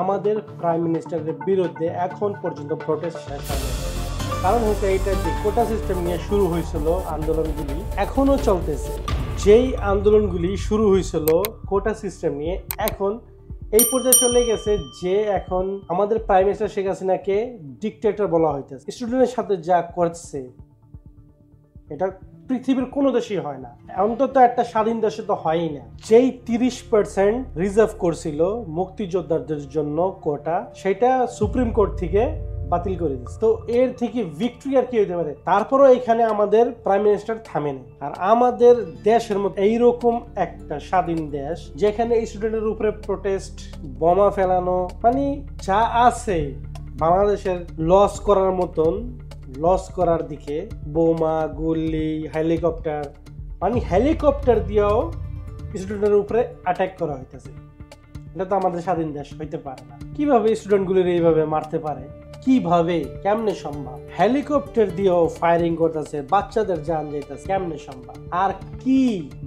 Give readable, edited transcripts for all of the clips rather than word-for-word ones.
আমাদের প্রাইম মিনিস্টারের বিরুদ্ধে এখন পর্যন্ত প্রোটেস্ট শেষ হয়নি। কারণ হচ্ছে এইটা যে কোটা সিস্টেম নিয়ে শুরু হয়েছিল আন্দোলনগুলি এখনো চলতেছে। যেই আন্দোলনগুলি শুরু হয়েছিল কোটা সিস্টেম নিয়ে এখন এই পর্যায়ে চলে গেছে যে এখন আমাদের প্রাইম মিনিস্টার শেখ হাসিনাকে ডিকটেটর বলা হইতেছে। স্টুডেন্টের সাথে যা করছে এটা পৃথিবীর কোনো দেশেই হয় না, অন্তত একটা স্বাধীন দেশে তো হয়ই না। যেই 30% রিজার্ভ করছিল মুক্তিযোদ্ধাদের জন্য কোটা, সেটা সুপ্রিম কোর্ট থেকে বাতিল করে দিচ্ছে। তো এর থেকে ভিক্টরি আর কি হইতে পারে? তারপরও এখানে আমাদের প্রাইম মিনিস্টার থামেনি। আর আমাদের দেশের মতো এইরকম একটা স্বাধীন দেশ যেখানে স্টুডেন্টের উপরে প্রোটেস্ট, বোমা ফেলানো, মানে যা আছে বাংলাদেশের লস করার মতন, লস করার দিকে বোমা, গুলি, হেলিকপ্টার, মানে হেলিকপ্টার দিয়েও স্টুডেন্টের উপরে অ্যাটাক করা হইতেছে। এটা তো আমাদের স্বাধীন দেশ হইতে পারে না। কিভাবে স্টুডেন্টগুলির এইভাবে মারতে পারে? কিভাবে? কেমনে সম্ভব? হেলিকপ্টার দিয়েও ফায়ারিং করতেছে, বাচ্চাদের জান যাইতেছে, কেমনে সম্ভব? আর কি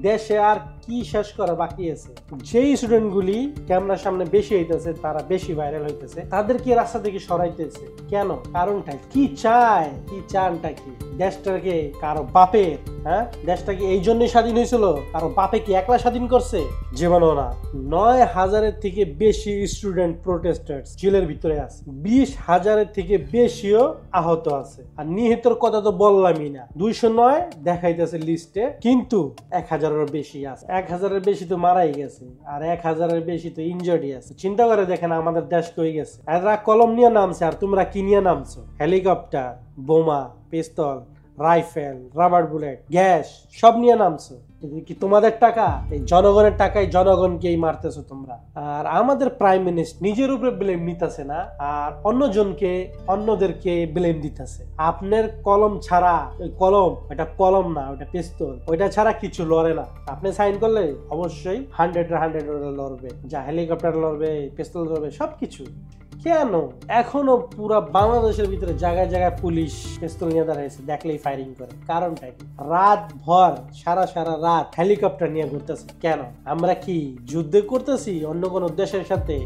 দেশে আর কি শেষ করা বাকি আছে? যেই স্টুডেন্টগুলি ক্যামেরার সামনে বেশি হইতেছে, তারা বেশি ভাইরাল হইতেছে, তাদেরকে রাস্তা থেকে সরাইতেছে কেন? কারণটা কি? চায় কি? চানটা কি? দেশটাকে কারো বাপের, হ্যাঁ, দেশটা কি এই জন্যই স্বাধীন হয়েছিল? কারো বাপে কি একলা স্বাধীন করছে? জীবনও না। 9,000-এর থেকে বেশি স্টুডেন্ট প্রোটেস্টার্স জেলের ভিতরে আছে, 20,000-এর থেকে বেশিও আহত আছে। আর নিহতর কথা তো বললামই না, 209 দেখাইতেছে লিস্টে, কিন্তু 1,000-এরও বেশি আছে। 1,000-এর বেশি তো মারাই গেছে, আর 1,000-এর বেশি তো ইনজার্ডই আছে। চিন্তা করে দেখেন আমাদের দেশ কই গেছে। এরা কলম নিয়ে নামছে, আর তোমরা কি নিয়ে নামছো? হেলিকপ্টার, বোমা, পিস্তল, রাইফেল, রাবার বুলেট, গ্যাস সব নিয়ে নামছো। কি তোমাদের টাকা? এই জনগণের টাকায় জনগণকেই মারতেছো তোমরা। আর আমাদের প্রাইম মিনিস্টার নিজের উপরে ব্লেম নিতেছে না, আর অন্যদেরকে ব্লেম দিতেছে। আপনার কলম ছাড়া, ওই কলম, ওটা কলম না, ওটা পিস্তল, ওইটা ছাড়া কিছু লড়ে না। আপনি সাইন করলে অবশ্যই 100 লড়বে, যা হেলিকপ্টার লড়বে, পিস্তল লড়বে, সবকিছু। কেন এখনো পুরা বাংলাদেশের ভিতরে জায়গায় জায়গায় পুলিশ পিস্তল নিয়ে দাঁড়াইছে, দেখলেই ফায়ারিং করে? কারণটা কি? রাত ভর, সারা রাত হেলিকপ্টার নিয়ে ঘুরতেছে কেন? আমরা কি যুদ্ধ করতেছি অন্য কোন দেশের সাথে?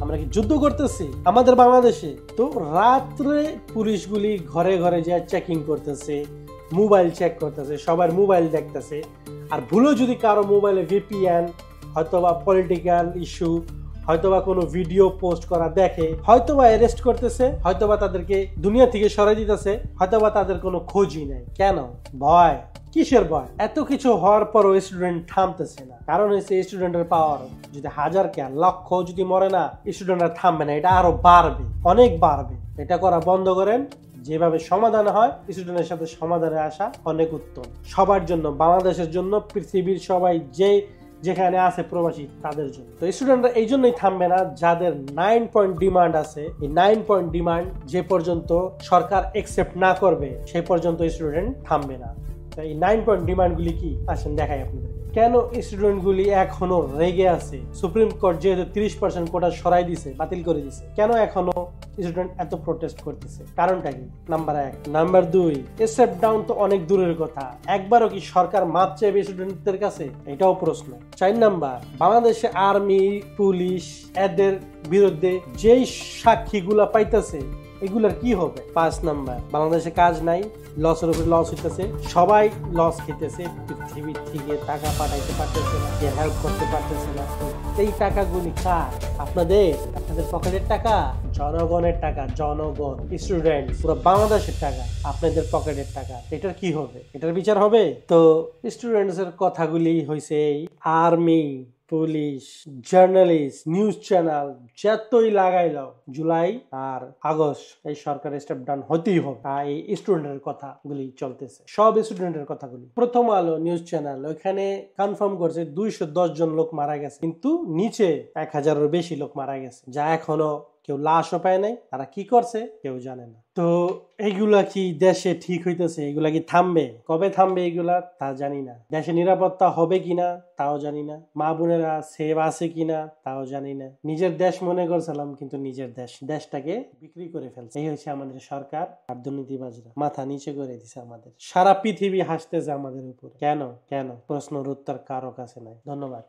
আমরা কি যুদ্ধ করতেছি আমাদের বাংলাদেশে? তো রাত্রে পুলিশগুলি ঘরে ঘরে যে চেকিং করতেছে, মোবাইল চেক করতেছে, সবার মোবাইল দেখতেছে। আর ভুলো যদি কারো মোবাইলে ভিপিএন, হয়তোবা পলিটিক্যাল ইস্যু, হয়তোবা কোনো ভিডিও পোস্ট করা দেখে, হয়তোবা অ্যারেস্ট করতেছে, হয়তোবা তাদেরকে দুনিয়া থেকে সরাই দিতেছে, হয়তোবা তাদের কোনো খোঁজই নাই। কেন? ভয়। কিসের ভয়? এত কিছু হওয়ার পরও স্টুডেন্ট থামতেছে না। কারণ হচ্ছে স্টুডেন্টের পাওয়ার যদি 1000 কে লক্ষ যদি মরে না, স্টুডেন্টরা থামবে না, এটা আরো বাড়বে, অনেক বাড়বে। এটা করা বন্ধ করেন। যেভাবে সমাধান হয়, স্টুডেন্টের সাথে সমাধানে আসা অনেক উত্তম সবার জন্য, বাংলাদেশের জন্য, পৃথিবীর সবাই যেখানে আছে প্রবাসী তাদের জন্য। তো স্টুডেন্টরা এই জন্যই থামবে না, যাদের 9 পয়েন্ট ডিমান্ড আছে, এই 9 পয়েন্ট ডিমান্ড যে পর্যন্ত সরকার একসেপ্ট না করবে সেই পর্যন্ত স্টুডেন্ট থামবে না। এই 9 পয়েন্ট ডিমান্ড গুলি কি? আসেন দেখাই আপনাদের। কেন স্টুডেন্ট গুলি এখনো রেগে আছে? সুপ্রিম কোর্ট যেহেতু 30% কোটা সরাই দিছে, বাতিল করে দিছে, কেন এখনো স্টুডেন্ট এত প্রোটেস্ট করতেছে? কারণটা কি? নাম্বার 1। নাম্বার 2, স্টেপ ডাউন তো অনেক দূরের কথা, একবারও কি সরকার মাপ চাইবে স্টুডেন্টদের কাছে? এটাও প্রশ্ন। 4 নাম্বার, বাংলাদেশে আর্মি, পুলিশ এদের বিরুদ্ধে যেই সাক্ষীগুলা পাইতেছে এগুলার কি হবে? 5 নাম্বার, বাংলাদেশে কাজ নাই, লসের উপর লস হইতেছে, সবাই লস খেতেছে, পৃথিবীর থেকে টাকা পাঠাইতে পারতেছে না, কে হেল্প করতে পারতেছে না। এই টাকাগুলি কার? আপনাদের পকেটের টাকা, জনগণের টাকা, জনগণ, স্টুডেন্ট, পুরো বাংলাদেশের টাকা, আপনাদের পকেটের টাকা। এটার কি হবে? এটার বিচার হবে? তো স্টুডেন্টস এর কথাগুলি হইছে army, police, journalist, news channel যতই লাগাইলো, জুলাই আর আগস্ট এই সরকারের স্টেপ ডাউন হতেই হবে। এই স্টুডেন্টের কথাগুলি চলতেছে, সব স্টুডেন্টের কথাগুলি। প্রথম আলো নিউজ চ্যানেল ওখানে কনফার্ম করছে 210 জন লোক মারা গেছে, কিন্তু নিচে 1000-এর বেশি লোক মারা গেছে, যা এখনো কেউ লাশও পায় নাই। তারা কি করছে কেউ জানে না। তো এইগুলা কি দেশে ঠিক হইতেছে? এগুলা কি থামবে? কবে থামবে এগুলা তা জানি না। দেশে নিরাপত্তা হবে কিনা তাও জানি না। মা বোনেরা সেভ আছে কিনা তাও জানি না। নিজের দেশ মনে করছিলাম, কিন্তু নিজের দেশটাকে বিক্রি করে ফেলছে। এই হচ্ছে আমাদের সরকার আর দুর্নীতিবাজরা, মাথা নিচে করে দিছে আমাদের। সারা পৃথিবী হাসতেছে আমাদের উপর। কেন? প্রশ্নের উত্তর কারো কাছে নাই। ধন্যবাদ।